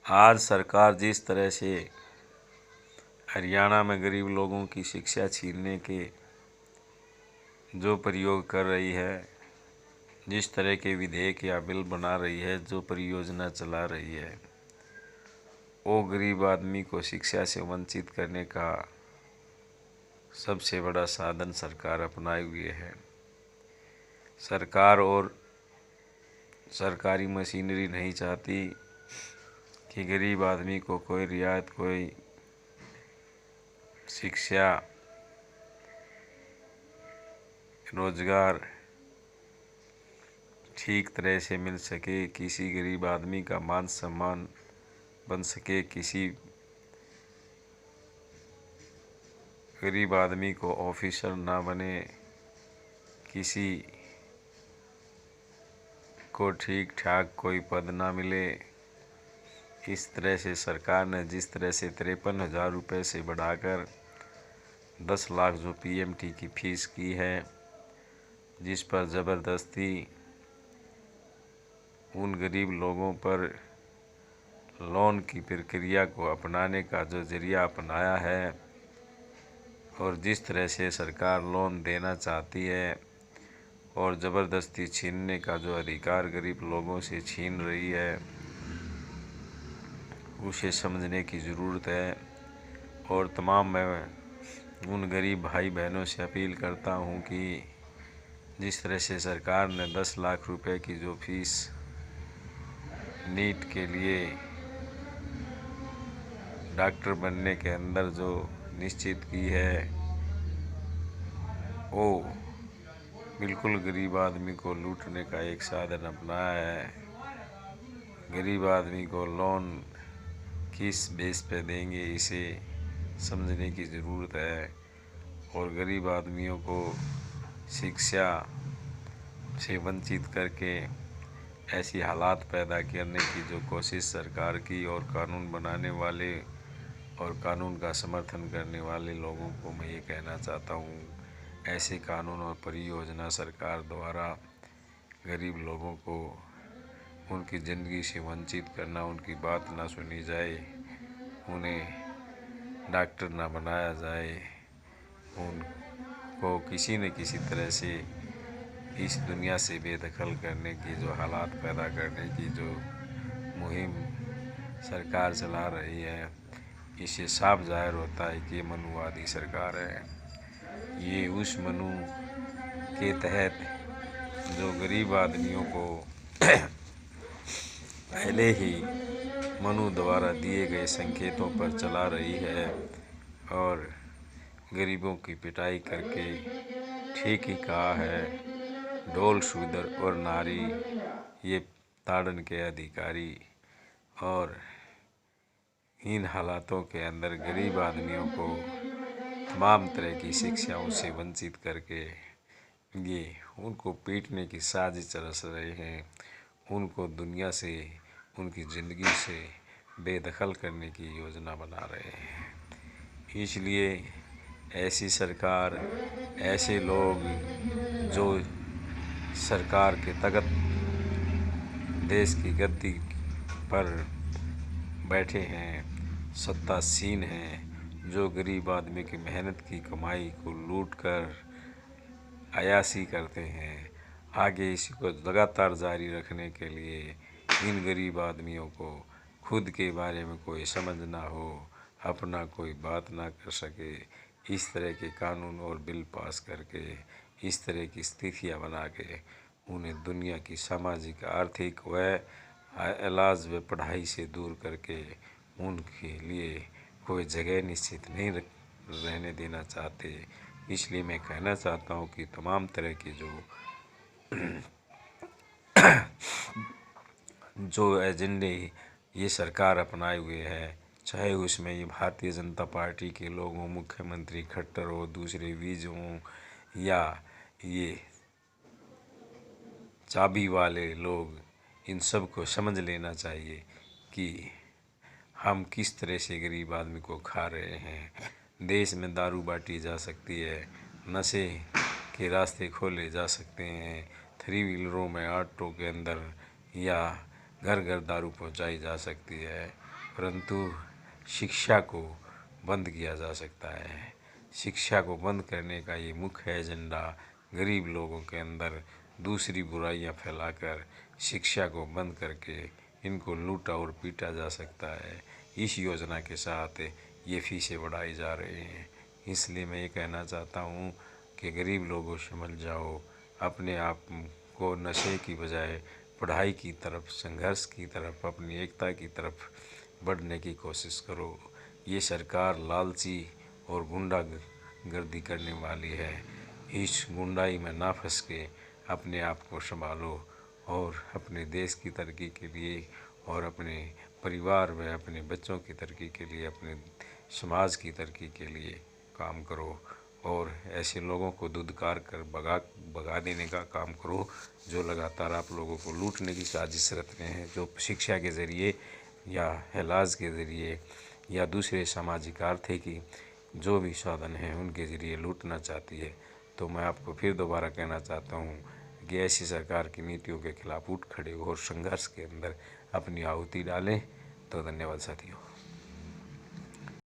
आज सरकार जिस तरह से हरियाणा में गरीब लोगों की शिक्षा छीनने के जो प्रयोग कर रही है, जिस तरह के विधेयक या बिल बना रही है, जो परियोजना चला रही है, वो गरीब आदमी को शिक्षा से वंचित करने का सबसे बड़ा साधन सरकार अपनाए हुए है। सरकार और सरकारी मशीनरी नहीं चाहती कि गरीब आदमी को कोई रियायत, कोई शिक्षा, रोजगार ठीक तरह से मिल सके, किसी गरीब आदमी का मान सम्मान बन सके, किसी गरीब आदमी को ऑफिसर ना बने, किसी को ठीक ठाक कोई पद ना मिले। इस तरह से सरकार ने जिस तरह से 53,000 रुपये से बढ़ाकर 10 लाख जो पीएमटी की फीस की है, जिस पर ज़बरदस्ती उन गरीब लोगों पर लोन की प्रक्रिया को अपनाने का जो जरिया अपनाया है, और जिस तरह से सरकार लोन देना चाहती है और ज़बरदस्ती छीनने का जो अधिकार गरीब लोगों से छीन रही है, उसे समझने की ज़रूरत है। और तमाम मैं उन गरीब भाई बहनों से अपील करता हूँ कि जिस तरह से सरकार ने 10 लाख रुपए की जो फीस नीट के लिए डॉक्टर बनने के अंदर जो निश्चित की है, वो बिल्कुल गरीब आदमी को लूटने का एक साधन अपनाया है। गरीब आदमी को लोन किस बेस पे देंगे, इसे समझने की ज़रूरत है। और गरीब आदमियों को शिक्षा से वंचित करके ऐसी हालात पैदा करने की जो कोशिश सरकार की और कानून बनाने वाले और कानून का समर्थन करने वाले लोगों को मैं ये कहना चाहता हूँ, ऐसे कानून और परियोजना सरकार द्वारा गरीब लोगों को उनकी ज़िंदगी से वंचित करना, उनकी बात ना सुनी जाए, उन्हें डॉक्टर ना बनाया जाए, उनको किसी न किसी तरह से इस दुनिया से बेदखल करने की जो हालात पैदा करने की जो मुहिम सरकार चला रही है, इससे साफ जाहिर होता है कि ये मनुवादी सरकार है। ये उस मनु के तहत जो गरीब आदमियों को पहले ही मनु द्वारा दिए गए संकेतों पर चला रही है और गरीबों की पिटाई करके ठीक ही कहा है, ढोल शूद्र और नारी ये ताड़न के अधिकारी। और इन हालातों के अंदर गरीब आदमियों को तमाम तरह की शिक्षाओं से वंचित करके ये उनको पीटने की साजिश रच रहे हैं, उनको दुनिया से, उनकी ज़िंदगी से बेदखल करने की योजना बना रहे हैं। इसलिए ऐसी सरकार, ऐसे लोग जो सरकार के तगत देश की गद्दी पर बैठे हैं, सत्तासीन हैं, जो गरीब आदमी की मेहनत की कमाई को लूट कर अयाशी करते हैं, आगे इसी को लगातार जारी रखने के लिए इन गरीब आदमियों को खुद के बारे में कोई समझ ना हो, अपना कोई बात ना कर सके, इस तरह के कानून और बिल पास करके, इस तरह की स्थितियां बना के उन्हें दुनिया की सामाजिक, आर्थिक व इलाज व पढ़ाई से दूर करके उनके लिए कोई जगह निश्चित नहीं रहने देना चाहते। इसलिए मैं कहना चाहता हूँ कि तमाम तरह के जो एजेंडे ये सरकार अपनाए हुए है, चाहे उसमें ये भारतीय जनता पार्टी के लोग हों, मुख्यमंत्री खट्टर हो, दूसरे विज हों, या ये चाबी वाले लोग, इन सब को समझ लेना चाहिए कि हम किस तरह से गरीब आदमी को खा रहे हैं। देश में दारू बांटी जा सकती है, नशे के रास्ते खोले जा सकते हैं, 3 व्हीलरों में, ऑटो के अंदर या घर घर दारू पहुंचाई जा सकती है, परंतु शिक्षा को बंद किया जा सकता है। शिक्षा को बंद करने का ये मुख्य एजेंडा गरीब लोगों के अंदर दूसरी बुराइयां फैलाकर शिक्षा को बंद करके इनको लूटा और पीटा जा सकता है। इस योजना के साथ ये फीसें बढ़ाई जा रही हैं। इसलिए मैं ये कहना चाहता हूँ कि गरीब लोगों समझ जाओ, अपने आप को नशे की बजाय पढ़ाई की तरफ, संघर्ष की तरफ, अपनी एकता की तरफ बढ़ने की कोशिश करो। ये सरकार लालची और गुंडागर्दी करने वाली है। इस गुंडाई में ना फंस के अपने आप को संभालो और अपने देश की तरक्की के लिए और अपने परिवार में अपने बच्चों की तरक्की के लिए, अपने समाज की तरक्की के लिए काम करो और ऐसे लोगों को धुतकार कर भगा देने का काम करो जो लगातार आप लोगों को लूटने की साजिश रचते हैं, जो शिक्षा के ज़रिए या इलाज के ज़रिए या दूसरे सामाजिक आर्थिक जो भी साधन हैं उनके ज़रिए लूटना चाहती है। तो मैं आपको फिर दोबारा कहना चाहता हूँ कि ऐसी सरकार की नीतियों के खिलाफ उठ खड़े हो और संघर्ष के अंदर अपनी आहुति डालें। तो धन्यवाद साथियों।